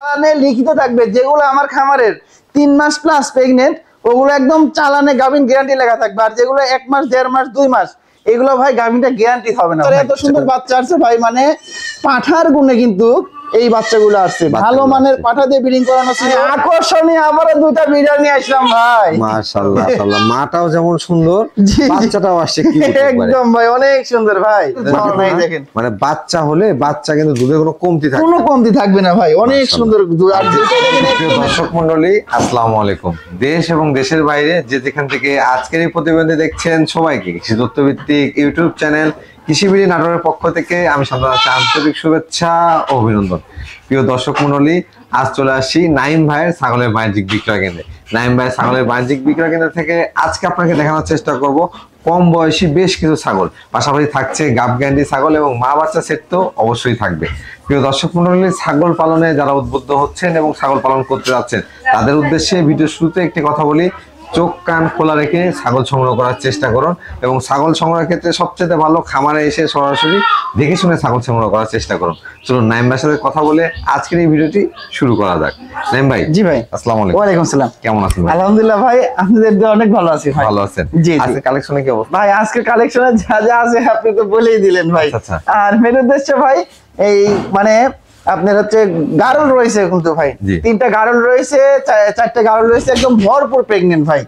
চালানে লিখিত থাকবে, যেগুলো আমার খামারের 3 মাস প্লাস প্রেগনেন্ট ওগুলো একদম চালানে গাভিন গ্যারান্টি লেখা থাকবে। আর যেগুলো 1 মাস 1.5 মাস 2 মাস এগুলো ভাই গাভিনটা গ্যারান্টি হবে না। এত সুন্দর বাচ্চা আসছে ভাই, মানে পাঠার গুণে কিন্তু এই বাচ্চাগুলো আসছে, ভালো মানের পাঠা দিয়ে ব্রিডিং করানো ছিল। আকর্ষণীয় আবারও দুইটা বিড়াল নিয়ে আসলাম ভাই। মাশাআল্লাহ মাশাআল্লাহ, মাটাও যেমন সুন্দর, বাচ্চাটাও আসছে কি একদম ভাই অনেক সুন্দর ভাই। দেখেন মানে বাচ্চা হলে বাচ্চা কিন্তু দুধের কোনো কমতি থাকবে, কোনো কমতি থাকবে না ভাই, অনেক সুন্দর দুধ। আর দর্শক মণ্ডলী আসসালামু আলাইকুম, দেশ এবং দেশের বাইরে যে যেখান থেকে আজকের এই প্রতিবেদন দেখছেন সবাইকে কৃষি তথ্যভিত্তিক ইউটিউব চ্যানেল কৃষিবিড়ি নাটোরের পক্ষ থেকে আমি সাধারণত আন্তরিক শুভেচ্ছা ও অভিনন্দন। প্রিয় দর্শক মণ্ডলী, আজ চলে আসছি নাইম ভাইয়ের ছাগলের বাণিজ্যিক বিক্রয় কেন্দ্রে। নাইম ভাইয়ের ছাগলের বাণিজ্যিক বিক্রয় কেন্দ্র থেকে আজকে আপনাকে দেখানোর চেষ্টা করব কম বয়সী বেশ কিছু ছাগল, পাশাপাশি থাকছে গাব গ্যারান্টি ছাগল এবং মা বাচ্চা সেট তো অবশ্যই থাকবে। প্রিয় দর্শক মণ্ডলী, ছাগল পালনে যারা উদ্বুদ্ধ হচ্ছেন এবং ছাগল পালন করতে যাচ্ছেন তাদের উদ্দেশ্যে ভিডিও শুরুতে একটি কথা বলি, চোখ কান খোলা রেখে ছাগল সংগ্রহ করার চেষ্টা করুন এবং ছাগল সংগ্রহের ক্ষেত্রে সবচেয়ে ভালো খামারে এসে সরাসরি দেখে শুনে ছাগল সংগ্রহ করার চেষ্টা করুন। চলুন নাইম ভাইয়ের সাথে কথা বলে আজকের এই ভিডিওটি শুরু করা যাক। নাইম ভাই। জি ভাই। আসসালামু আলাইকুম। ওয়ালাইকুম আসসালাম। কেমন আছেন ভাই? আলহামদুলিল্লাহ ভাই, আপনাদের দোয়া অনেক ভালো আছি ভাই। ভালো আছেন? জি। আজকে কালেকশনে কি অবস্থা? ভাই আজকে কালেকশনে যা যা আছে আপনি তো বলেই দিলেন ভাই। আচ্ছা। আর মেন উদ্দেশ্য ভাই এই মানে আপনার হচ্ছে গারল রয়েছে কিন্তু ভাই, 3টা গারল রয়েছে, 4টা গারল রয়েছে, একদম ভরপুর প্রেগনেন্ট ভাই।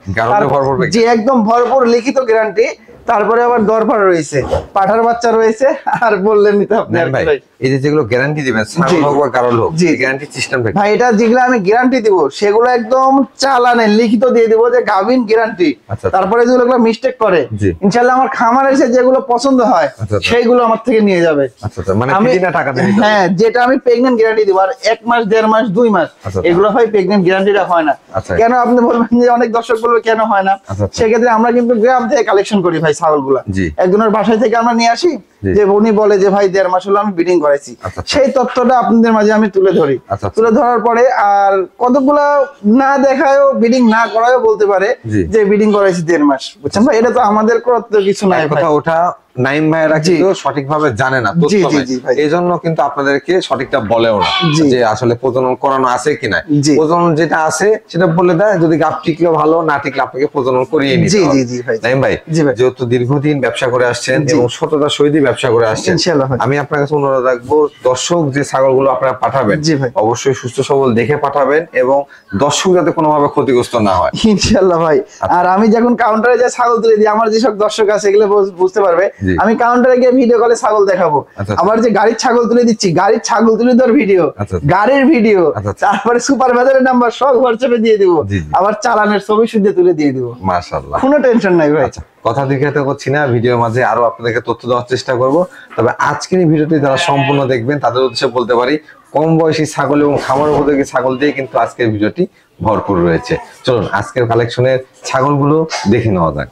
জি একদম ভরপুর লিখিত গ্যারান্টি। তারপরে আবার দরবার রয়েছে, পাঠার বাচ্চা রয়েছে। আর বললেন তো আপনি ভাই এই যে যেগুলো গ্যারান্টি দিবেন ছাগল হোক বা গারল হোক, জি গ্যারান্টি সিস্টেম ভাই এটা যেগুলো আমি গ্যারান্টি দিব সেগুলো একদম চালানে লিখিত দিয়ে দিব যে গাভিন গ্যারান্টি। তারপরে যেগুলো মিস্টেক করে ইনশাআল্লাহ আমার খামারে এসে যেগুলো পছন্দ হয় সেইগুলো আমার থেকে নিয়ে যাবে। মানে কিনা টাকা দেবে? হ্যাঁ, যেটা আমি প্রেগন্যান্ট গ্যারান্টি দিব। আর 1 মাস 1.5 মাস 2 মাস এগুলো হয় প্রেগন্যান্ট গ্যারান্টিটা হয় না। কেন আপনি বলবেন যে অনেক দর্শক বলবে কেন হয় না? সেক্ষেত্রে আমরা কিন্তু গ্রাম থেকে কালেকশন করি ভাই ছাগলগুলা, একজনের বাসায় থেকে আমরা নিয়ে আসি, যে উনি বলে যে ভাই 1.5 মাস হলো আমি ব্রিডিং করাইছি, সেই তথ্যটা আপনাদের মাঝে আমি তুলে ধরি। তুলে ধরার পরে আর কতগুলা না দেখায়ও ব্রিডিং না করায়ও বলতে পারে যে ব্রিডিং করাইছি 1.5 মাস, বুঝছেন ভাই? এটা তো আমাদের করতে কিছু নাই ভাই। ওটা নাইম ভাইয়েরা কিন্তু সঠিকভাবে জানে না, এইজন্য কিন্তু আপনাদেরকে সঠিকটা বলেও না যে আসলে প্রজনন করানো আছে কিনা। প্রজনন যেটা আছে সেটা বলে দেয়, যদি গাব টিকলে ভালো, না টিকলে আপনাকে প্রজনন করিয়ে নিতে হবে। নাইম ভাই যেহেতু দীর্ঘদিন ব্যবসা করে আসছেন এবং সততা সহিত ব্যবসা করে আসছেন, আমি আপনার কাছে অনুরোধ রাখবো দর্শক যে ছাগলগুলো আপনারা পাঠাবেন অবশ্যই সুস্থ সবল দেখে পাঠাবেন এবং দর্শক যাতে কোনোভাবে ক্ষতিগ্রস্ত না হয় ইনশাআল্লাহ ভাই। আর আমি যখন কাউন্টারে যে ছাগল তুলে দিই, আমার যেসব দর্শক আছে এগুলো বুঝতে পারবে, আমি কাউন্টারে গিয়ে ভিডিও কলে ছাগল দেখাবো। আবার যে গাড়ির ছাগল তুলে দিচ্ছি, গাড়ির ছাগল তুলে দেওয়ার ভিডিও, গাড়ির ভিডিও, তারপরে সুপারভাইজারের নাম্বার সব হোয়াটসঅ্যাপে দিয়ে দিব, আবার চালানের ছবি শুদ্ধে তুলে দিয়ে দিব। মাশাআল্লাহ, কোনো টেনশন নাই ভাই। কথা দীর্ঘায়িত করছি না, ভিডিওর মাঝে আরো আপনাদেরকে তথ্য দেওয়ার চেষ্টা করব। তবে আজকের এই ভিডিওটি যারা সম্পূর্ণ দেখবেন তাদের উদ্দেশ্যে বলতে পারি কম বয়সী ছাগল এবং খামার উপযোগী ছাগল দিয়ে কিন্তু আজকের ভিডিওটি ভরপুর রয়েছে। চলুন আজকের কালেকশনের ছাগলগুলো দেখে নেওয়া যাক।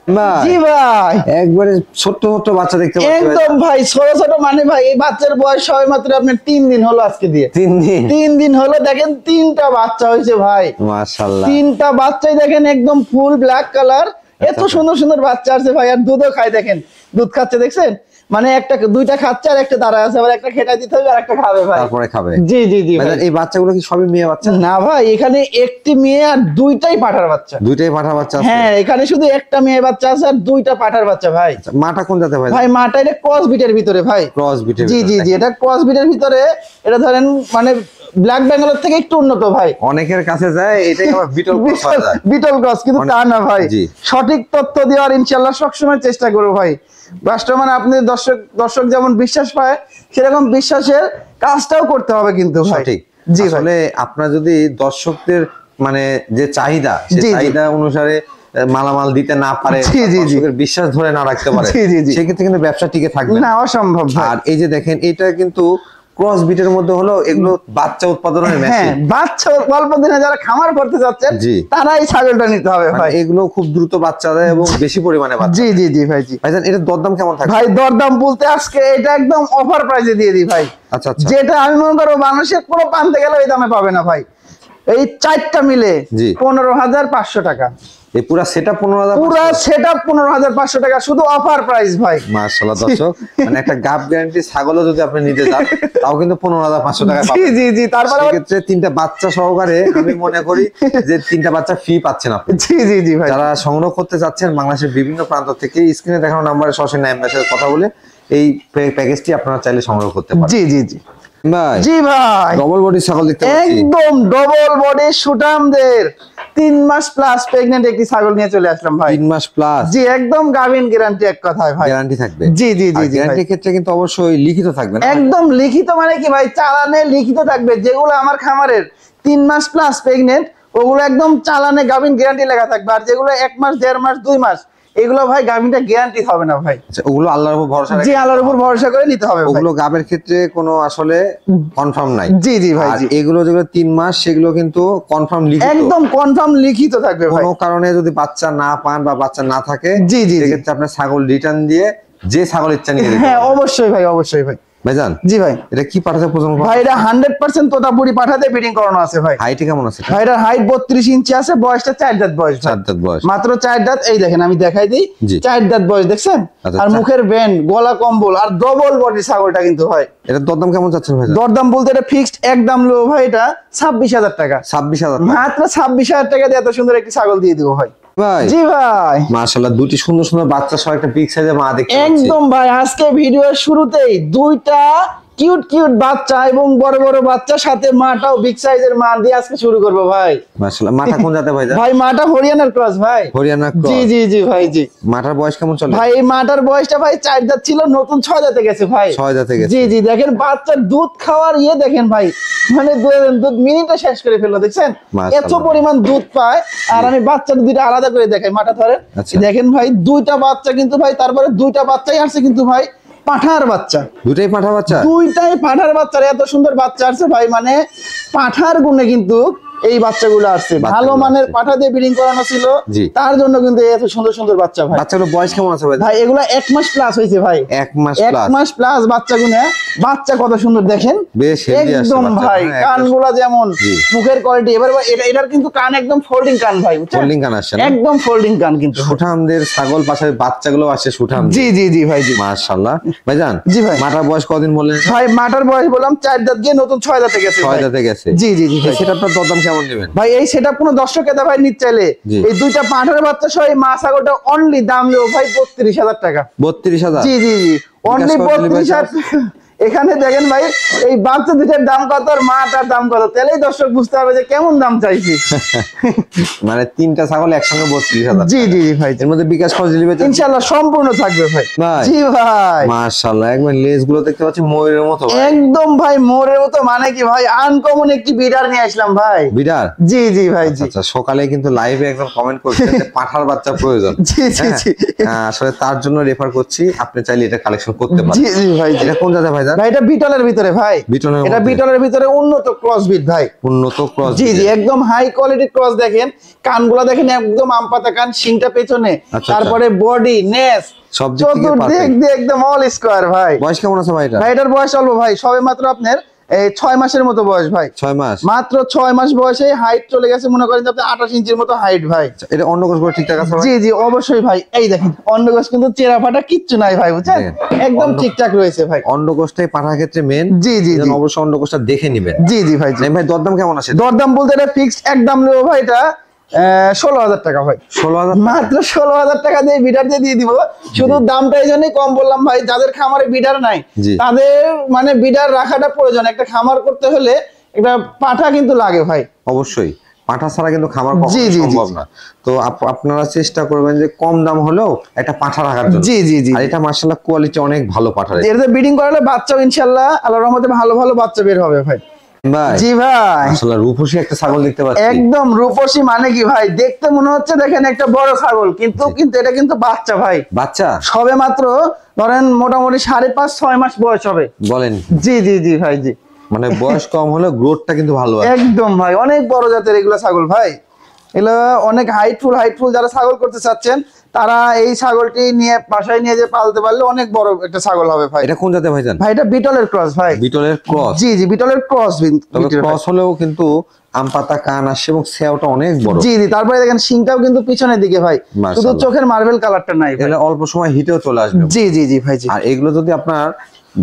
জি ভাই, একবারে ছোট ছোট বাচ্চা দেখতে পাচ্ছেন একদম ভাই ছোট ছোট, মানে ভাই এই বাচ্চার বয়স হয় মাত্র আপনার 3 দিন হলো আজকে দিয়ে। 3 দিন হলো, দেখেন 3টা বাচ্চা হয়েছে ভাই। মাশাআল্লাহ, 3টা বাচ্চাই দেখেন একদম ফুল ব্ল্যাক কালার, এত সুন্দর সুন্দর বাচ্চা আছে ভাই। আর দুধও খায়, দেখেন দুধ খাচ্ছে, দেখছেন? মানে একটা 2টা খাচ্ছে আর একটা দাঁড়া আছে, আবার একটা খেটা দিতে হবে আর একটা খাবে ভাই, তারপরে খাবে। জি জি জি। এই বাচ্চাগুলো কি সবই মেয়ে বাচ্চা? না ভাই, এখানে একটি মেয়ে আর 2টাই পাঠার বাচ্চা। 2টাই পাঠার বাচ্চা আছে? হ্যাঁ, এখানে শুধু একটা মেয়ে বাচ্চা আছে আর 2টা পাঠার বাচ্চা ভাই। মাটা কোন জাতের ভাই? ভাই মাটা এটা ক্রস বিটের ভিতরে ভাই। ক্রস বিটের? জি জি জি, এটা ক্রস বিটের ভিতরে। এটা ধরেন মানে ব্ল্যাক বেঙ্গলের থেকে একটু উন্নত ভাই। অনেকের কাছে যায় এটাই আবার বিটল ক্রস হয়ে যায়। বিটল ক্রস, কিন্তু তা না ভাই। সঠিক তথ্য দেওয়ার ইনশাআল্লাহ সবসময় চেষ্টা করব ভাই। কাস্টমার আপনি দর্শক যেমন বিশ্বাস পায় সেরকম বিশ্বাসের কাজটাও করতে হবে কিন্তু ভাই। ঠিক। জি, আসলে আপনারা যদি দর্শকদের মানে যে চাহিদা সেই চাহিদা অনুসারে মালামাল দিতে না পারে, দর্শকের বিশ্বাস ধরে না রাখতে পারে, সেক্ষেত্রে কিন্তু ব্যবসা টিকে থাকবে না, অসম্ভব। আর এই যে দেখেন এটা কিন্তু ক্রস বিটের মধ্যে হলো, এগুলো বাচ্চা উৎপাদনের মেশিন। বাচ্চা অল্প দিনে যারা খামার করতে যাচ্ছেন তারা এই ছাগলটা নিতে হবে ভাই। এগুলো খুব দ্রুত বাচ্চা দেয় এবং বেশি পরিমাণে বাচ্চা। জি জি জি ভাই। জি ভাইজান, এর দরদাম কেমন থাকে? ভাই দরদাম বলতে আজকে এটা একদম অফার প্রাইসে দিয়ে দিই ভাই। আচ্ছা আচ্ছা। যেটা আমি মনে করব মানুষের কোনো পানতে গেলে ওই দামে পাবে না ভাই। এই চারটা মিলে জি। 15,500 টাকা। এই পুরো সেটআপ 15,000, পুরো সেটআপ 15,500 টাকা, শুধু অফার প্রাইস ভাই। মাশাআল্লাহ দর্শক, মানে একটা গাব গ্যারান্টি ছাগলও যদি আপনি নিতে চান তাও কিন্তু 15,500 টাকা জি পাবেন। জি জি, তারপরে সেক্ষেত্রে 3টা বাচ্চা সহকারে আমি মনে করি যে 3টা বাচ্চা ফ্রি পাচ্ছেন আপনি। জি জি জি ভাই। যারা সংগ্রহ করতে চাচ্ছেন বাংলাদেশের বিভিন্ন প্রান্ত থেকে স্ক্রিনে দেখানো নাম্বারে সরাসরি নাইমের সাথে কথা বলে এই প্যাকেজটি আপনারা চাইলে সংগ্রহ করতে পারেন। জি জি জি ভাই জি ভাই, ডবল বডি ছাগল দেখতে পাচ্ছি, একদম ডবল বডি সুঠামদের 3 মাস প্লাস প্রেগন্যান্ট একটি ছাগল নিয়ে চলে আসলাম ভাই। 3 মাস প্লাস জি, একদম গাভিন গ্যারান্টি এক কথায় ভাই। গ্যারান্টি থাকবে। জি জি জি জি ভাই। গ্যারান্টির ক্ষেত্রে কিন্তু অবশ্যই লিখিত থাকবে না? একদম লিখিত মানে কি ভাই, চালানে লিখিত থাকবে। যেগুলো আমার খামারের 3 মাস প্লাস প্রেগন্যান্ট, ওগুলো একদম চালানে গাভিন গ্যারান্টি লেখা থাকবে। আর যেগুলো 1 মাস 1.5 মাস 2 মাস, এগুলো ভাই গাভিনটা গ্যারান্টি হবে না ভাই। আচ্ছা, ওগুলো আল্লাহর উপর ভরসা জি, আল্লাহর উপর ভরসা করে নিতে হবে ভাই। ওগুলো গাবের ক্ষেত্রে কোনো আসলে কনফার্ম নাই। জি জি ভাই আর জি, এগুলো যেগুলো 3 মাস সেগুলো কিন্তু কনফার্ম লিখিত, একদম কনফার্ম লিখিত থাকবে ভাই। কোনো কারণে যদি বাচ্চা না পান বা বাচ্চা না থাকে জি জি জি, সেক্ষেত্রে আপনার ছাগল রিটার্ন দিয়ে যে ছাগল ইচ্ছা নিয়ে যেতে হ্যাঁ পারবেন। অবশ্যই ভাই, অবশ্যই ভাই। ভাইজান জি ভাই। এটা কি পাঠাতে প্রজন্ম ভাই এটা 100% তোতাপুরি পাঠাতে ব্রিডিং করানো আছে ভাই। হাইটে কেমন আছে? ভাই এটার হাইট 32 ইঞ্চি আছে, বয়সটা 4 দাঁত বয়স ভাই। 4 দাঁত বয়স, মাত্র 4 দাঁত। এই দেখেন আমি দেখাই দিই, জি। 4 দাঁত বয়স দেখছেন। আচ্ছা, আর মুখের ব্যান্ড, গলা কম্বল আর ডবল বডি ছাগলটা কিন্তু ভাই। এটা দরদাম কেমন চাচ্ছেন ভাইজান? দরদাম বলতে এটা ফিক্সড একদম লো ভাই, এটা 26,000 টাকা। 26,000 মাত্র 26,000 টাকা দিয়ে এত সুন্দর একটি ছাগল দিয়ে দিব ভাই। ভাই। জি ভাই, মাশাআল্লাহ, দুটি সুন্দর সুন্দর বাচ্চা সহ একটা বিগ সাইজের মা দেখতে পাচ্ছি। একদম ভাই। আজকে ভিডিওর শুরুতেই দুইটা কিউট কিউট বাচ্চা এবং বড় বড় বাচ্চা, সাথে মাটাও বিগ সাইজের মা দিয়ে আজকে শুরু করব ভাই। মাশাআল্লাহ, মাটা কোন জাতের ভাইজান? ভাই মাটা হরিয়ানার ক্রস ভাই। হরিয়ানা ক্রস। জি জি জি ভাই জি। মাটার বয়স কেমন চলে? ভাই এই মাটার বয়সটা ভাই 4 দাঁত ছিল, নতুন 6 দাঁতে গেছে ভাই। 6 দাঁতে গেছে। জি জি, দেখেন বাচ্চার দুধ খাওয়ার দেখেন ভাই, মানে দুধ মিনিটে শেষ করে ফেললো দেখছেন, মাশাআল্লাহ। এত পরিমাণ দুধ পায়। আর আমি বাচ্চার দুইটা আলাদা করে দেখাই, মাটা ধরেন। আচ্ছা। দেখেন ভাই দুইটা বাচ্চা কিন্তু ভাই, তারপরে দুইটা বাচ্চাই আসছে কিন্তু ভাই পাঠার বাচ্চা। দুটাই পাঠা বাচ্চা? দুইটাই পাঠার বাচ্চা, এত সুন্দর বাচ্চা আসছে ভাই, মানে পাঠার গুণে কিন্তু এই বাচ্চাগুলো আসছে। ভালো মানের পাঠা দিয়ে ব্রিডিং করানো ছিল, জি। তার জন্য কিন্তু এত সুন্দর সুন্দর বাচ্চা ভাই। বাচ্চাগুলোর বয়স কেমন আছে ভাই? ভাই এগুলা 1 মাস প্লাস হয়েছে ভাই। 1 মাস 1 প্লাস। মাস প্লাস বাচ্চা গুনে, বাচ্চা কত সুন্দর দেখেন, বেশ হেলদি আছে একদম বাচ্চা, ভাই। হ্যাঁ, কানগুলা যেমন, জি। মুখের কোয়ালিটি, এবার এটার কিন্তু কান একদম ফোল্ডিং কান ভাই, বুঝছেন? ফোল্ডিং কান আসছে না? একদম ফোল্ডিং কান কিন্তু। সুঠামদের ছাগল পাশে বাচ্চাগুলো আসছে সুঠাম। জি জি জি ভাই জি। মাশাআল্লাহ। ভাইজান জি ভাই। মাটার বয়স কতদিন বললেন? ভাই মাটার বয়স বললাম 4 দাঁত গিয়ে নতুন 6 দাঁতে গেছে 6 ভাই। দাঁতে গেছে। জি জি জি ভাই। সেটা আপনার দরদাম কেমন নেবেন? ভাই এই সেটা কোনো দর্শক এটা ভাই নিতে চাইলে, জি। এই দুইটা পাঠার বাচ্চা সহ এই মা ছাগলটা অনলি দাম নেব ভাই 32,000 টাকা। 32,000? জি জি জি, অনলি বিকাশ করে delivery 32,000। এখানে দেখেন ভাই এই বাচ্চা দুটার দাম কত আর মাটার দাম কত, তাহলেই দর্শক বুঝতে পারবে যে কেমন দাম চাইছি। মানে 3টা ছাগল একসঙ্গে 32,000? জি জি জি ভাই, এর মধ্যে বিকাশ খরচ ডেলিভারি? ইনশাআল্লাহ সম্পূর্ণ থাকবে ভাই। ভাই। জি ভাই, মাশাআল্লাহ, একবার লেজ গুলো দেখতে পাচ্ছি ময়ূরের মতো ভাই। একদম ভাই মোরের মতো, মানে কি ভাই আনকমন একটি বিডার নিয়ে আসলাম ভাই। বিডার? জি জি ভাই জি। আচ্ছা, সকালে কিন্তু লাইভে একদম কমেন্ট করছেন যে পাঠার বাচ্চা প্রয়োজন। জি জি হ্যাঁ, জি। আসলে তার জন্য রেফার করছি, আপনি চাইলে এটা কালেকশন করতে পারেন। জি জি ভাই জি। এটা কোন জাতের ভাইজান? ভাই এটা বিটলের ভিতরে ভাই। বিটলের এটা মধ্যে? বিটলের ভিতরে উন্নত ক্রস বিট ভাই। উন্নত ক্রস। জি জি, একদম হাই কোয়ালিটি ক্রস। দেখেন কানগুলা দেখেন, একদম আম পাতা কান, শিংটা পেছনে, আচ্ছা, তারপরে বডি নেস সব দিক থেকে চতুর্দিক perfect। দিয়ে একদম অল স্কয়ার ভাই। বয়স কেমন আছে ভাই এটা? ভাই এটার বয়স অল্প ভাই, সবে মাত্র আপনার এই 6 মাসের মতো বয়স ভাই। 6 মাস? মাত্র 6 মাস বয়সে হাইট চলে গেছে, মনে করেন যে আপনার 28 ইঞ্চির মতো হাইট ভাই। এটা অন্নকোষ গুলো ঠিকঠাক আছে ভাই? জি জি অবশ্যই ভাই। এই দেখেন অন্ডকোষ কিন্তু চেরা ফাটা কিচ্ছু নাই ভাই, বুঝছেন? দেখেন, একদম ঠিকঠাক রয়েছে ভাই। অন্নকোষটাই পাঠার ক্ষেত্রে মেন। জি জি জি অবশ্যই অন্নকোষটা দেখে নিবেন। জি জি ভাই জি। ভাই দরদাম কেমন আছে? দরদাম বলতে এটা ফিক্সড একদম নেবো ভাই, এটা 16,000 টাকা ভাই। 16,000? মাত্র 16,000 টাকা দিয়ে বিডার দিয়ে দিব। শুধু দামটা এই জন্যই কম বললাম ভাই, যাদের খামারে বিডার নাই জি। তাদের মানে বিডার রাখাটা প্রয়োজন। একটা খামার করতে হলে একটা পাঠা কিন্তু লাগে ভাই। অবশ্যই, পাঠা ছাড়া কিন্তু খামার জি, কখনো জি, জি। সম্ভব না। তো আপনারা চেষ্টা করবেন যে কম দাম হলেও একটা পাঠা রাখার জন্য। জি জি জি। আর এটা মাশাআল্লাহ কোয়ালিটি অনেক ভালো পাঠার। এটাতে ব্রিডিং করালে বাচ্চাও ইনশাআল্লাহ আল্লাহর রহমতে ভালো ভালো বাচ্চা বের হবে ভাই। ভাই জি ভাই, মাশাআল্লাহ রূপসী একটা ছাগল দেখতে পাচ্ছি। একদম রূপসী, মানে কি ভাই দেখতে মনে হচ্ছে দেখেন একটা বড় ছাগল, কিন্তু এটা কিন্তু বাচ্চা ভাই। বাচ্চা? সবে মাত্র ধরেন মোটামুটি 5.5-6 মাস বয়স হবে। বলেন? জি জি জি ভাই জি। মানে বয়স কম হলে গ্রোথটা কিন্তু ভালো আছে। একদম ভাই, অনেক বড় জাতের এগুলো ছাগল ভাই। এগুলো অনেক হাইটফুল যারা ছাগল করতে চাচ্ছেন তারা এই ছাগলটি নিয়ে বাসায় নিয়ে যে পালতে পারলে অনেক বড় একটা ছাগল হবে ভাই। এটা কোন জাতের ভাইজান? ভাই এটা বিটলের ক্রস ভাই। বিটলের ক্রস? জি জি বিটলের ক্রস। ক্রস হলেও কিন্তু আম পাতা কান আসে এবং সেওটা অনেক বড়। জি জি তারপরে দেখেন শিংটাও কিন্তু পিছনের দিকে ভাই, শুধু চোখের মার্বেল কালারটা নাই ভাই। এটা অল্প সময় হিটেও চলে আসবে। জি জি জি ভাই জি। আর এগুলো যদি আপনার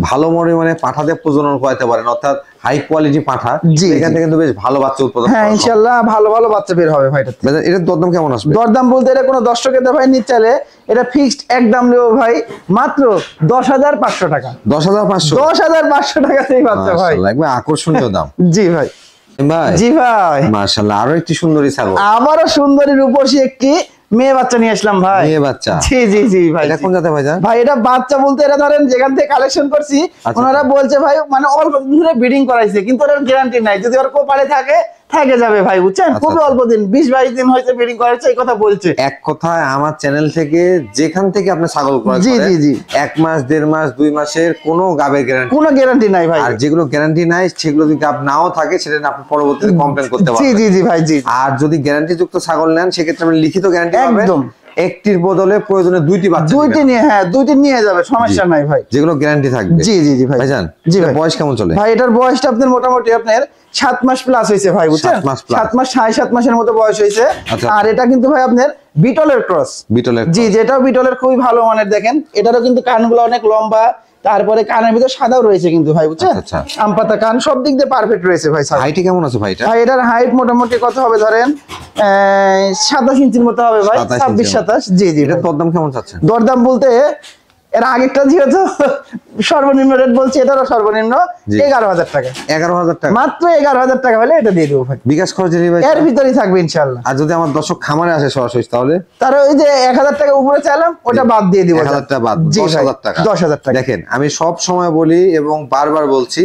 ভালো পরিমাণে পাঠাতে প্রজনন করাতে পারেন, অর্থাৎ হাই কোয়ালিটি পাঠা, এখান থেকে কিন্তু বেশ ভালো বাচ্চা উৎপাদন। হ্যাঁ ইনশাআল্লাহ ভালো বাচ্চা বের হবে ভাই। এটার দরদাম কেমন আসবে? দরদাম বলতে এটা কোনো দর্শকের ভাই নিতে চাইলে এটা ফিক্সড একদম নেব ভাই মাত্র 10,500 টাকা। 10,500? 10,500 টাকা সেই বাচ্চা ভাই, একবার আকর্ষণীয় দাম। জি ভাই ভাই। জি ভাই মাশাআল্লাহ, আরো একটি সুন্দরী ছাগল। আবারও সুন্দরী রূপসী একটি মেয়ে বাচ্চা নিয়ে আসলাম ভাই। মেয়ে বাচ্চা? জি জি জি ভাই। এটা কোন জাতের ভাইজান? ভাই এটা বাচ্চা বলতে এটা ধরেন যেখান থেকে কালেকশন করছি ওনারা বলছে ভাই মানে অল্প দিন ধরে ব্রিডিং করাইছে, কিন্তু ওর গ্যারান্টি নাই, যদি ওর কোপালে থাকে যাবে ভাই, বুঝছেন? খুবই অল্প দিন, 20-22 দিন হয়তো ব্রিডিং করাইছে, এই কথা বলছে। এক কথায় আমার চ্যানেল থেকে যেখান থেকে আপনি ছাগল ক্রয় জি জি জি 1 মাস 1.5 মাস 2 মাসের কোনো গাবের গ্যারান্টি, কোনো গ্যারান্টি নাই ভাই। আর যেগুলো গ্যারান্টি নাই সেগুলো যদি গাব নাও থাকে সেটা আপনি পরবর্তীতে কমপ্লেইন করতে পারবেন। জি জি জি ভাই জি। আর যদি গ্যারান্টি যুক্ত ছাগল নেন সেক্ষেত্রে আপনি লিখিত গ্যারান্টি পাবেন, একদম একটির বদলে প্রয়োজনে 2টি বাচ্চা, 2টি নিয়ে, হ্যাঁ 2টি নিয়ে যাবে, সমস্যা নাই ভাই, যেগুলো গ্যারান্টি থাকবে। জি জি জি ভাই ভাইজান জি ভাই। বয়স কেমন চলে ভাই এটার বয়সটা আপনার মোটামুটি আপনার 7 মাস প্লাস হয়েছে ভাই, বুঝছেন? 7 মাস প্লাস, 7 মাস 7.5 মাসের মতো বয়স হয়েছে। আচ্ছা। আর এটা কিন্তু ভাই আপনার বিটলের ক্রস। বিটলের? জি যেটাও বিটলের খুবই ভালো মানের। দেখেন এটারও কিন্তু কানগুলো অনেক লম্বা, তারপরে কানের ভিতর সাদাও রয়েছে কিন্তু ভাই, বুঝছেন? আচ্ছা। আম পাতা কান সব দিক দিয়ে পারফেক্ট রয়েছে ভাই। হাইট কেমন আছে ভাই এটা? ভাই এটার হাইট মোটামুটি কত হবে ধরেন 27 ইঞ্চির মতো হবে ভাই, 26-27। জি জি। এটার দরদাম কেমন চাচ্ছেন? দরদাম বলতে এর আগেরটা যেহেতু সর্বনিম্ন রেট বলছি, এটারও সর্বনিম্ন 11,000 টাকা। 11,000 টাকা? মাত্র 11,000 টাকা হলে এটা দিয়ে দেবো ভাই। বিকাশ খরচ এর ভিতরেই থাকবে ইনশাআল্লাহ। আর যদি আমার দর্শক খামারে আসে সরাসরি তাহলে? তারা ওই যে 1,000 টাকা উপরে চাইলাম ওটা বাদ দিয়ে দিব। 1,000 টাকা বাদ, 10,000 টাকা। 10,000 টাকা। দেখেন আমি সব সময় বলি এবং বারবার বলছি,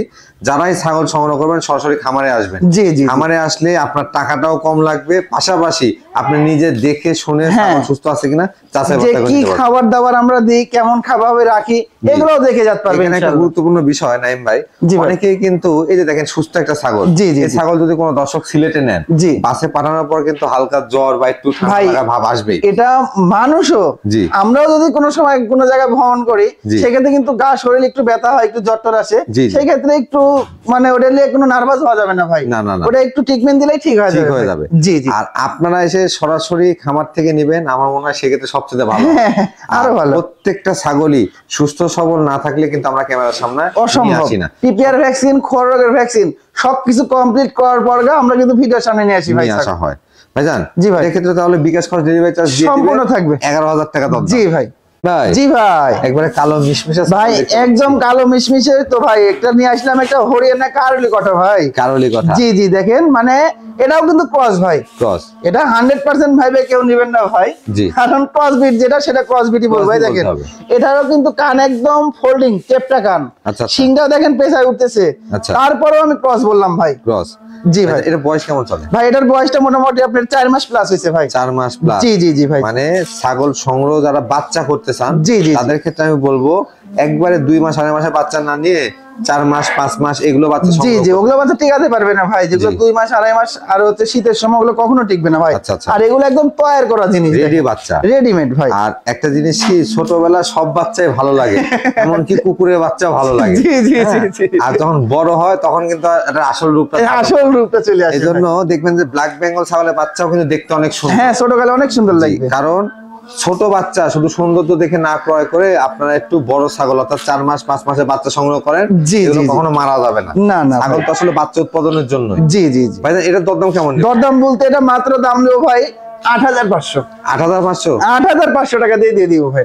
যারাই ছাগল সংগ্রহ করবেন সরাসরি খামারে আসবেন। জি জি। খামারে আসলে আপনার টাকাটাও কম লাগবে, পাশাপাশি আপনি নিজে দেখে শুনে ছাগল সুস্থ আছে কিনা যাচাই বাছাই করে কি নিতে পারবেন। খাবার দাবার আমরা দিই, কেমন খাবার রাখি, এগুলোও দেখে যেতে পারবেন। এখানে একটা গুরুত্বপূর্ণ বিষয় নাইম ভাই, অনেকেই কিন্তু এই যে দেখেন সুস্থ একটা ছাগল, এই ছাগল যদি কোনো দর্শক সিলেটে নেন, বাসে পাঠানোর পর কিন্তু হালকা জ্বর বা একটু ঠান্ডা লাগা ভাব আসবে। এটা মানুষও, আমরাও যদি কোনো সময় কোনো জায়গায় ভ্রমণ করি সেক্ষেত্রে কিন্তু গা শরীর একটু ব্যথা হয়, একটু জ্বর টর আসে, সেই ক্ষেত্রে একটু মানে ওটা নিয়ে কোনো নার্ভাস হওয়া যাবে না ভাই। না না না, ওটা একটু ট্রিটমেন্ট দিলেই ঠিক হয়ে যাবে। জি জি। আর আপনারা এসে সরাসরি খামার থেকে নেবেন, আমার মনে হয় সেক্ষেত্রে সবচেয়ে ভালো, আরো ভালো। প্রত্যেকটা ছাগলই সুস্থ সবল না থাকলে কিন্তু আমরা ক্যামেরার সামনে অসম্ভব। আসি না। পিপিআর ভ্যাকসিন, খোর রোগের ভ্যাকসিন সবকিছু কমপ্লিট করার পর আমরা কিন্তু ভিডিওর সামনে নিয়ে আসি ভাই। আসা হয় ভাইজান। জি ভাই। এক্ষেত্রে তাহলে বিকাশ খরচ ডেলিভারি চার্জ দিয়ে সম্পূর্ণ থাকবে 11,000 টাকা দাম। জি ভাই। ভাই জি ভাই একবারে কালো মিশমিশে ভাই, একদম কালো মিশমিশে তো ভাই। একটা নিয়ে আসলাম একটা হরিয়ানা কারলি কথা ভাই। কারলি কথা? জি জি। দেখেন মানে এটাও কিন্তু ক্রস ভাই। ক্রস? এটা 100% ভাইবে কেউ নেবেন না ভাই, কারণ ক্রস বিট যেটা সেটা ক্রস বিটই বলবো ভাই। দেখেন এটারও কিন্তু কান একদম ফোল্ডিং, চেপটা কান, শিংটাও দেখেন পেছায় উঠতেছে, তারপরেও আমি ক্রস বললাম ভাই। ক্রস? জি ভাই। এটার বয়স কেমন চলে ভাই? এটার বয়সটা মোটামুটি আপনার 4 মাস প্লাস হয়েছে ভাই। 4 মাস প্লাস? জি জি জি ভাই। মানে ছাগল সংগ্রহ যারা বাচ্চা করতে চান তাদের ক্ষেত্রে আমি বলবো একবারে 2 মাস 2.5 মাসের বাচ্চা না নিয়ে 4 মাস 5 মাস এগুলো বাচ্চা সংগ্রহ। জি জি, ওগুলো বাচ্চা টিকাতে পারবে না ভাই, যেগুলো 2 মাস 2.5 মাস আর হচ্ছে শীতের সময় ওগুলো কখনো টিকবে না ভাই। আর এগুলো একদম তৈরি করা জিনিস, রেডি বাচ্চা, রেডিমেড ভাই। আর একটা জিনিস কি, ছোটবেলা সব বাচ্চাই ভালো লাগে, এমনকি কুকুরের বাচ্চাও ভালো লাগে। জি জি জি। আর যখন বড় হয় তখন কিন্তু এটা আসল রূপটা চলে আসে। এইজন্য দেখবেন যে ব্ল্যাক বেঙ্গল ছাগলের বাচ্চাও কিন্তু দেখতে অনেক সুন্দর। হ্যাঁ, ছোটবেলায় অনেক সুন্দর লাগবে। কারণ ছোট বাচ্চা শুধু সৌন্দর্য দেখে না ক্রয় করে আপনারা একটু বড় ছাগল অর্থাৎ 4 মাস 5 মাসের বাচ্চা সংগ্রহ করেন, এগুলো কখনো মারা যাবে না। না না, ছাগল তো আসলে বাচ্চা উৎপাদনের জন্য। জি জি জি ভাই এটার দরদাম কেমন? দরদাম বলতে এটা মাত্র দাম নেবো ভাই 8,500। 8,500? 8,500 টাকা দিয়ে দিব ভাই।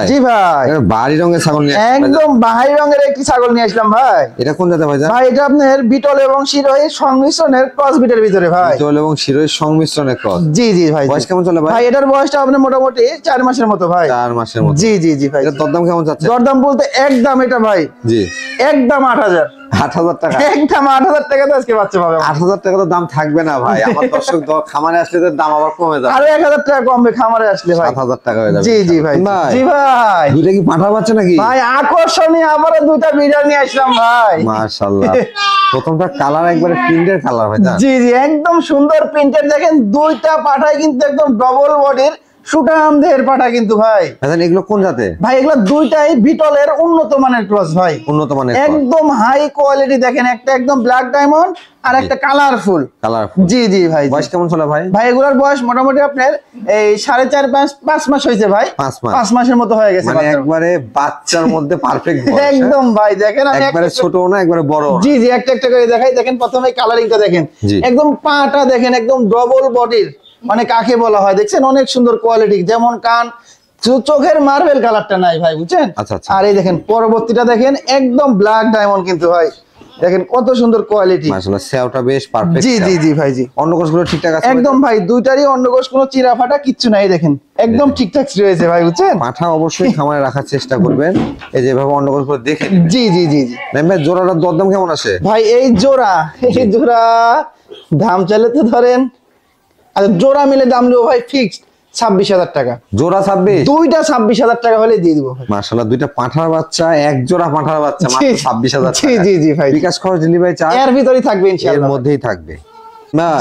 জি ভাই। বাড়ি রঙের ছাগল নিয়ে একদম বাহারি রঙের একটি ছাগল নিয়ে আসলাম ভাই। এটা কোন জাতের ভাই? ভাই এটা আপনার বিটল এবং শিরোহীর সংমিশ্রণের ক্রস বিটের ভিতরে ভাই। বিটল এবং শিরোহীর সংমিশ্রণের ক্রস? জি জি ভাই। বয়স কেমন চলে ভাই? ভাই এটার বয়সটা আপনার মোটামুটি 4 মাসের মতো ভাই। 4 মাসের মতো? জি জি জি ভাই। এর দরদাম কেমন যাচ্ছে? দরদাম বলতে একদম এটা ভাই জি একদম 8,000। 8,000 টাকা? একদম 8,000 টাকা আজকে বাচ্চা পাবে। 8,000 টাকা তো দাম থাকবে না ভাই, আমার দর্শক খামারে আসলে তো দাম আবার কমে যাবে। আরো 1,000 টাকা কমবে খামারে আসলে ভাই। 7,000 টাকা হয়ে যাবে। জি জি ভাই। জি ভাই। দুইটা কি পাঠা বাচ্চা নাকি ভাই? আকর্ষণীয় আবারও দুইটা বিড়াল নিয়ে আসলাম ভাই। মাশাআল্লাহ। প্রথমটা কালার একবারে প্রিন্টের কালার ভাই। জি জি, একদম সুন্দর প্রিন্টের। দেখেন দুইটা পাঠাই কিন্তু একদম ডবল বডির সুটাম দেহের পাঠা কিন্তু ভাই। আচ্ছা, এগুলো কোন জাতের ভাই? এগুলো দুইটাই বিটলের উন্নত মানের ক্রস ভাই। উন্নত মানের, একদম হাই কোয়ালিটি। দেখেন একটা একদম ব্ল্যাক ডায়মন্ড আর একটা কালারফুল। জি জি ভাই। বয়স কেমন চলে ভাই? ভাই এগুলোর বয়স মোটামুটি আপনার এই 4.5 5 মাস হয়েছে ভাই। 5 মাসের মতো হয়ে গেছে। মানে একবারে বাচ্চার মধ্যে পারফেক্ট বয়স। একদম ভাই। দেখেন আমি একবারে ছোট না একবারে বড়। জি জি, একটা একটা করে দেখাই। দেখেন প্রথমে কালারিংটা দেখেন, একদম পাটা দেখেন একদম ডবল বডির, মানে কাকে বলা হয় দেখছেন, অনেক সুন্দর কোয়ালিটি। যেমন কান, চোখের মার্বেল কালারটা নাই ভাই, বুঝছেন? আর এই দেখেন পরবর্তীটা দেখেন একদম ব্ল্যাক ডায়মন্ড কিন্তু ভাই। দেখেন কত সুন্দর কোয়ালিটি। মাশাআল্লাহ, সেওটা বেশ পারফেক্ট। জি জি জি ভাই। জি, অন্ডকোষগুলো ঠিকঠাক আছে একদম ভাই। দুইটারই অন্ডকোষ কোনো চিরা ফাটা কিচ্ছু নাই। দেখেন একদম ঠিকঠাক রয়েছে ভাই, বুঝছেন? পাঠা অবশ্যই খামারে রাখার চেষ্টা করবেন, এই যেভাবে অন্ডকোষগুলো দেখে নেবেন। জি জি জি জি ভাই জোড়াটার দরদাম কেমন আছে? ভাই এই জোড়া দাম চাইলে তো ধরেন, আচ্ছা জোড়া মিলে দাম নেবো ভাই ফিক্সড 26,000 টাকা। জোড়া 26? দুইটা 26,000 টাকা হলে দিয়ে দিব ভাই। মাশাআল্লাহ, দুইটা পাঠার বাচ্চা, এক জোড়া পাঠার বাচ্চা, মাত্র 26,000 টাকা। জি জি জি ভাই। বিকাশ খরচ ডেলিভারি চার্জ এর ভিতরেই থাকবে এর ইনশাআল্লাহ। মধ্যেই থাকবে।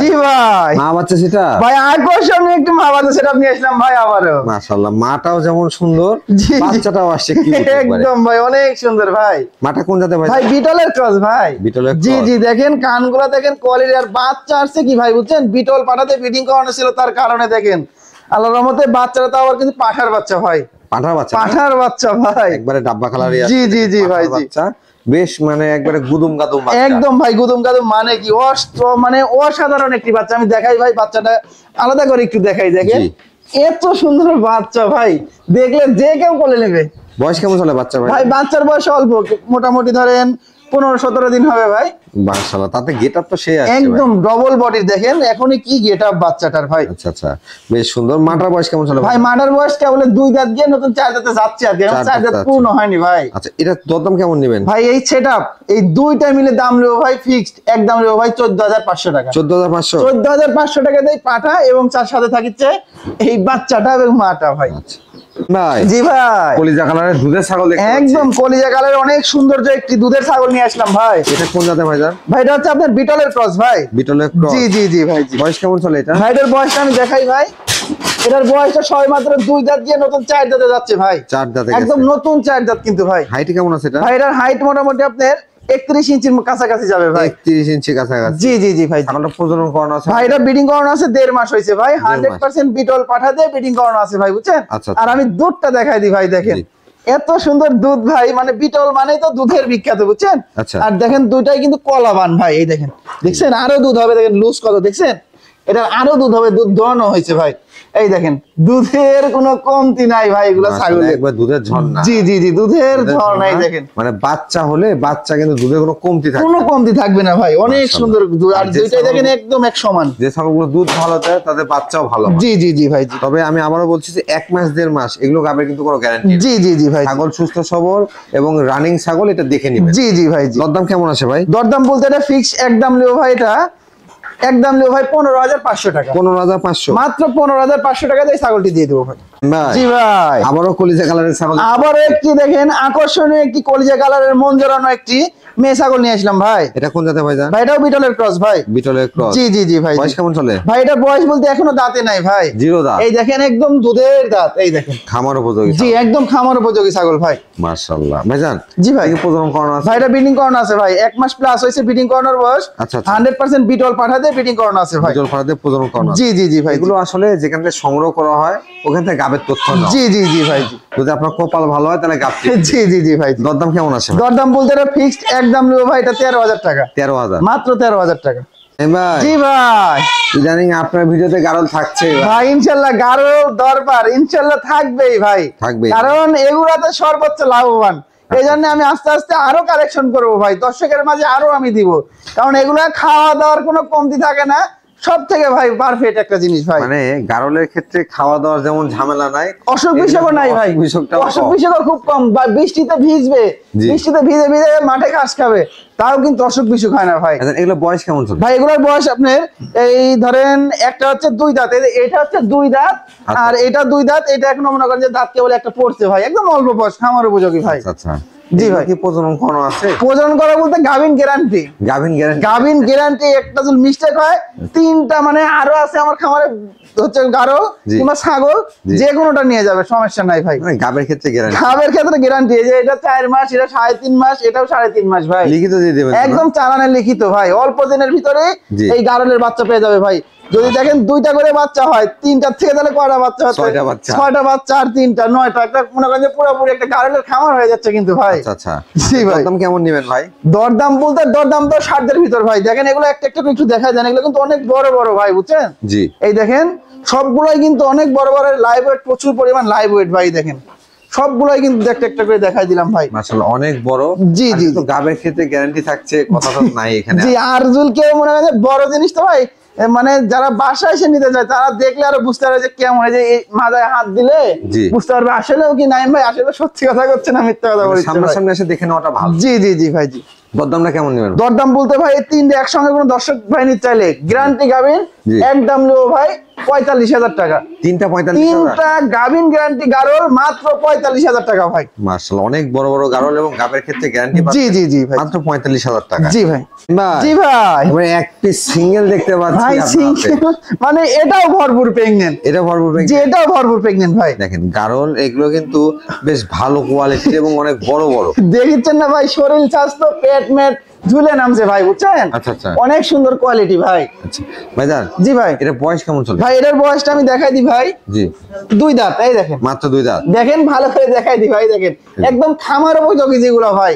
জি ভাই। মা বাচ্চা সেটা ভাই আকর্ষণীয় একটু মা বাচ্চা সেটা নিয়ে আসলাম ভাই আবারও। মাশাআল্লাহ, মাটাও যেমন সুন্দর, বাচ্চাটাও আসছে কি একদম ভাই অনেক সুন্দর ভাই। মাটা কোন জাতের ভাই? ভাই বিটলের ক্রস ভাই। বিটলের জি জি, দেখেন কানগুলা দেখেন কোয়ালিটি। আর বাচ্চা আসছে কি ভাই, বুঝছেন? বিটল পাঠাতে ব্রিডিং করানো ছিল, তার কারণে দেখেন আল্লাহর রহমতে বাচ্চাটা তো আবার কিন্তু পাঠার বাচ্চা ভাই। পাঠার বাচ্চা? পাঠার বাচ্চা ভাই, একবারে ডাব্বা কালারই আছে। জি জি জি ভাই। জি, বেশ মানে একবারে গুদুম গাদুম বাচ্চা। একদম ভাই গুদুম গাদুম, মানে কি মানে অসাধারণ একটি বাচ্চা। আমি দেখাই ভাই বাচ্চাটা আলাদা করে একটু দেখাই। দেখেন এত সুন্দর বাচ্চা ভাই, দেখলে যে কেউ কোলে নেবে। বয়স কেমন চলে বাচ্চা ভাই? ভাই বাচ্চার বয়স অল্প, মোটামুটি ধরেন 15-17 দিন হবে ভাই। মাশাআল্লাহ, তাতে গেটআপ তো সেই আছে একদম ডবল বডি। দেখেন এখনই কি গেটআপ বাচ্চাটার ভাই। আচ্ছা আচ্ছা, বেশ সুন্দর। মাটার বয়স কেমন চলে ভাই? মাটার বয়স কেবল 2 দাঁত দিয়ে নতুন 4 দাঁতে যাচ্ছে আর কি, 4 দাঁত পূর্ণ হয়নি ভাই। আচ্ছা, এটা দরদাম কেমন নেবেন ভাই? এই সেটআপ এই দুইটা মিলে দাম নেবো ভাই ফিক্সড, একদম নেবো ভাই 14,500 টাকা। 14,500? 14,500 টাকা দেই পাঠা, এবং তার সাথে থাকিচ্ছে এই বাচ্চাটা এবং মাটা ভাই। ভাই জি ভাই। কলিজা কালারের দুধের ছাগল দেখতে পাচ্ছি। একদম কলিজা কালারের অনেক সৌন্দর্য একটি দুধের ছাগল নিয়ে আসলাম ভাই। এটা কোন জাতের ভাইজান? ভাই এটা হচ্ছে আপনার বিটলের ক্রস ভাই। বিটলের ক্রস? জি জি জি ভাই। জি, বয়স কেমন চলে এটা? ভাই এটার বয়সটা আমি দেখাই ভাই। এটার বয়সটা সবে মাত্র 2 দাঁত দিয়ে নতুন 4 দাঁতে যাচ্ছে ভাই। 4 দাঁতে একদম নতুন 4 দাঁত কিন্তু ভাই। হাইট কেমন আছে এটা? ভাই এটার হাইট মোটামুটি আপনার 31 ইঞ্চির কাছাকাছি যাবে ভাই। 31 ইঞ্চি কাছাকাছি? জি জি জি ভাই। ছাগলটা প্রজনন করানো আছে? ভাই এটা ব্রিডিং করানো আছে 1.5 মাস হয়েছে ভাই। 100% বিটল পাঠা দিয়ে ব্রিডিং করানো আছে ভাই, বুঝছেন? আর আমি দুধটা দেখাই দিই ভাই। দেখেন এত সুন্দর দুধ ভাই, মানে বিটল মানে তো দুধের বিখ্যাত, বুঝছেন? আর দেখেন দুইটাই কিন্তু কলাবান ভাই। এই দেখেন, দেখছেন আরো দুধ হবে। দেখেন লুজ কত, দেখছেন? এটা আরো দুধ হবে, দুধ দোয়ানো হয়েছে ভাই। এই দেখেন দুধের কোনো কমতি নাই ভাই, এগুলো ছাগল একবার দুধের ঝর্ণা। জি জি জি, দুধের ঝর্ণা। এই দেখেন মানে বাচ্চা হলে বাচ্চা কিন্তু দুধের কোনো কমতি থাকবে না, কোনো কমতি থাকবে না ভাই। অনেক সুন্দর দুধ। আর দুইটাই দেখেন একদম এক সমান। যে ছাগলগুলো দুধ ভালো দেয় তাদের বাচ্চাও ভালো। জি জি জি ভাই। জি, তবে আমি আবারও বলছি যে 1 মাস 1.5 মাস এগুলো গাবের কিন্তু কোনো গ্যারান্টি। জি জি জি ভাই। ছাগল সুস্থ সবল এবং রানিং ছাগল, এটা দেখে নিবেন। জি জি ভাই। জি, দরদাম কেমন আছে ভাই? দরদাম বলতে এটা ফিক্স একদম নেবো ভাই। এটা একদম নেবো ভাই 15,500 টাকা। 15,500? মাত্র 15,500 টাকা দিয়ে ছাগলটি দিয়ে দেবো ভাই। ভাই জি ভাই। আবারও কলিজা কালারের ছাগল। আবারও একটি দেখেন আকর্ষণীয় একটি কলিজা কালারের মন জড়ানো একটি মেয়ে ছাগল নিয়ে আসলাম ভাই। এটা কোন জাতের ভাই? ভাই এটাও বিটলের ক্রস ভাই। বিটলের ক্রস? জি জি জি ভাই। বয়স কেমন চলে ভাই? এটা বয়স বলতে এখনো দাঁতে নাই ভাই, 0 দাঁত। এই দেখেন একদম দুধের দাঁত। এই দেখেন খামার উপযোগী? জি একদম খামার উপযোগী ছাগল ভাই। মাশাআল্লাহ ভাইজান। জি ভাই। প্রজনন করানো আছে? ভাই এটা ব্রিডিং করানো আছে ভাই। 1 মাস প্লাস হয়েছে ব্রিডিং করানোর বয়স। আচ্ছা 100% বিটল পাঠা দিয়ে ব্রিডিং করানো আছে ভাই। বিটল পাঠা দিয়ে প্রজনন করানো আছে? জি জি জি ভাই। এগুলো আসলে যেখান থেকে সংগ্রহ করা হয় ওখান থেকে গাবের তথ্য নাও। জি জি জি ভাই। জি, যদি আপনার কপাল ভালো হয় তাহলে গাব। জি জি জি ভাই। দরদাম কেমন আছে? দরদাম বলতে এটা ফিক্সড একদম নেবো ভাই। এটা 13,000 টাকা। 13,000? মাত্র 13,000 টাকা। ভাই জি ভাই। ইদানিং আপনার ভিডিওতে গারল থাকছে ভাই ইনশাআল্লাহ গারল দরবার ইনশাআল্লাহ থাকবেই ভাই। থাকবে, কারণ এগুলাতে সর্বোচ্চ লাভবান। এই জন্য আমি আস্তে আস্তে আরো কালেকশন করবো ভাই, দর্শকের মাঝে আরো আমি দিব। কারণ এগুলা খাওয়া দাওয়ার কোনো কমতি থাকে না, সব থেকে ভাই পারফেক্ট একটা জিনিস ভাই। মানে গারলের ক্ষেত্রে খাওয়া দাওয়ার যেমন ঝামেলা নাই, অসুখ বিসুখও নাই ভাই, অসুখ বিসুখও খুব কম। বা বৃষ্টিতে ভিজবে, বৃষ্টিতে ভিজে ভিজে মাঠে ঘাস খাবে, তাও কিন্তু অসুখ বিসুখ হয় না ভাই। এগুলো বয়স কেমন চলে ভাই? এগুলোর বয়স আপনার এই ধরেন একটা হচ্ছে 2 দাঁত, এটা হচ্ছে 2 দাঁত, আর এটা 2 দাঁত। এটা এখন মনে করেন যে দাঁত কেবল একটা পড়ছে ভাই, একদম অল্প বয়স, খামার উপযোগী ভাই। আচ্ছা জি ভাই। কি প্রজনন করানো আছে? প্রজনন করা বলতে গাভিন গ্যারান্টি। গাভিন গ্যারান্টি। একটা যদি মিস্টেক হয় 3টা মানে আরো আছে আমার খামারে, হচ্ছে গারো কিংবা ছাগল, যে কোনোটা নিয়ে যাবে, সমস্যা নাই ভাই। মানে গাবের ক্ষেত্রে গ্যারান্টি? গাবের ক্ষেত্রে গ্যারান্টি। এই যে এটা 4 মাস, এটা 3.5 মাস, এটাও 3.5 মাস ভাই। লিখিত দিয়ে দেবেন? একদম চালানের লিখিত ভাই। অল্প দিনের ভিতরে এই গারলের বাচ্চা পেয়ে যাবে ভাই। যদি দেখেন 2টা করে বাচ্চা হয়, 3টার থেকে তাহলে কয়টা বাচ্চা হচ্ছে? 6টা বাচ্চা, আর 3টা 9টা। একটা মনে করেন যে পুরোপুরি একটা গারলের খামার হয়ে যাচ্ছে কিন্তু ভাই। আচ্ছা। জি ভাই। দরদাম কেমন নেবেন ভাই? দরদাম বলতে দরদাম তো 60 ভিতর ভাই। দেখেন এগুলো একটা একটা একটু দেখা যায়, এগুলো কিন্তু অনেক বড় বড় ভাই, বুঝছেন? জি। এই দেখেন সবগুলাই কিন্তু অনেক বড় বড় লাইভ ওয়েট, প্রচুর পরিমাণ লাইভ ওয়েট ভাই। দেখেন সবগুলাই কিন্তু একটা একটা করে দেখাই দিলাম ভাই। মাশাআল্লাহ অনেক বড়। জি জি। তো গাবের ক্ষেত্রে গ্যারান্টি থাকছে, কথা তো নাই এখানে। জি। আর জুলকে মনে হয় বড় জিনিস তো ভাই, মানে যারা বাসায় এসে নিতে চায় তারা দেখলে আরো বুঝতে পারবে যে কেমন, যে এই মাথায় হাত দিলে বুঝতে পারবে আসলেও কি নাইম ভাই আসলে সত্যি কথা করছে না মিথ্যা কথা বলছে। সামনাসামনি এসে দেখে নেওয়াটা ভালো। জি ভাই। জি। দরদামটা কেমন নেবেন? দরদাম বলতে ভাই এই 3টে একসঙ্গে কোনো দর্শক ভাই নিতে চাইলে গ্যারান্টি গাবিন একদম নেবো ভাই 45,000 টাকা। 3টা গাবিন গ্যারান্টি গারল মাত্র 45,000 টাকা ভাই। মাশাআল্লাহ অনেক বড় বড় গারল এবং গাবের ক্ষেত্রে গ্যারান্টি জি ভাই, মাত্র 45,000 টাকা। জি ভাই। জি ভাই। আমরা এক পিস সিঙ্গেল দেখতে পাচ্ছি ভাই, সিঙ্গেল মানে এটাও ভরপুর প্রেগন্যান্ট। জি, এটাও ভরপুর প্রেগন্যান্ট ভাই। দেখেন গারল এগুলো কিন্তু বেশ ভালো কোয়ালিটির এবং অনেক বড় বড়। দেখছেন না ভাই, শরীর স্বাস্থ্য পেট মেট ঝুলে নামছে ভাই, বুঝছেন? আচ্ছা। অনেক সুন্দর কোয়ালিটি ভাই। আচ্ছা ভাইজান। জি ভাই। এটা বয়স কেমন চলে ভাই? এটার বয়সটা আমি দেখাই দিই ভাই। জি। 2 দাঁত। এই দেখেন মাত্র 2 দাঁত। দেখেন ভালো করে দেখাই দিই ভাই। দেখেন একদম খামার উপযোগী যেগুলো ভাই,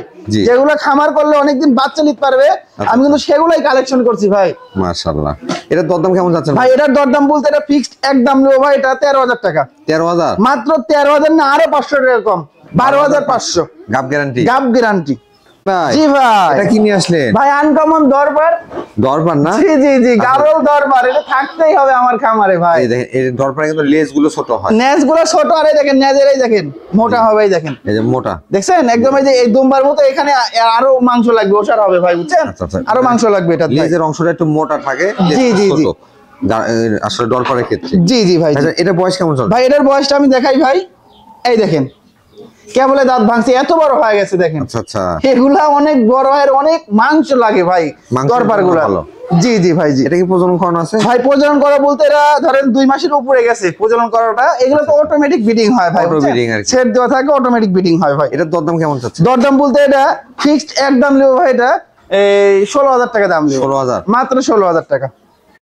যেগুলো খামার করলে অনেকদিন বাচ্চা নিতে পারবে, আমি কিন্তু সেগুলাই কালেকশন করছি ভাই। মাশাআল্লাহ। এটার দরদাম কেমন যাচ্ছে ভাই? এটার দরদাম বলতে এটা ফিক্সড একদম নেবো ভাই, এটা 13,000 টাকা। 13,000? মাত্র 13,000 না, আরো 500 টাকা কম, 12,500। গাব গ্যারান্টি? গাব গ্যারান্টি। ভাই জি ভাই। এটা কি নিয়ে আসলেন ভাই? আনকমন দরবার। না? জি গারল দরবার, এটা থাকতেই হবে আমার খামারে ভাই। এই দেখেন এই দরবারে কিন্তু লেজ গুলো ছোট হয়, নেজ গুলো ছোট, আর এই দেখেন নেজের এই দেখেন মোটা হবে। এই দেখেন, এই যে মোটা দেখছেন একদম, এই যে এই দুম্বার মতো, এখানে আরো মাংস লাগবে, ওসার হবে ভাই, বুঝছেন? আরো মাংস লাগবে। এটা লেজের অংশটা একটু মোটা থাকে। জি আসলে দরবারের ক্ষেত্রে। জি ভাই। এটা বয়স কেমন চলে ভাই? এটার বয়সটা আমি দেখাই ভাই। এই দেখেন কেবলে দাঁত ভাঙছে, এত বড় হয়ে গেছে দেখেন। আচ্ছা। এগুলা অনেক বড় হয়, অনেক মাংস লাগে ভাই দরবার গুলা। জি ভাই। জি। এটা কি প্রজনন করানো আছে ভাই? প্রজনন করা বলতে এরা ধরেন 2 মাসের উপরে গেছে প্রজনন করাটা। এগুলো তো অটোমেটিক ব্রিডিং হয় ভাই, সেট দেওয়া থাকে, অটোমেটিক ব্রিডিং হয় ভাই। এটার দরদাম কেমন যাচ্ছে? দরদাম বলতে এটা ফিক্সড একদম নেবো ভাই, এটা এই 16,000 টাকা দাম নেবো। 16,000? মাত্র 16,000 টাকা।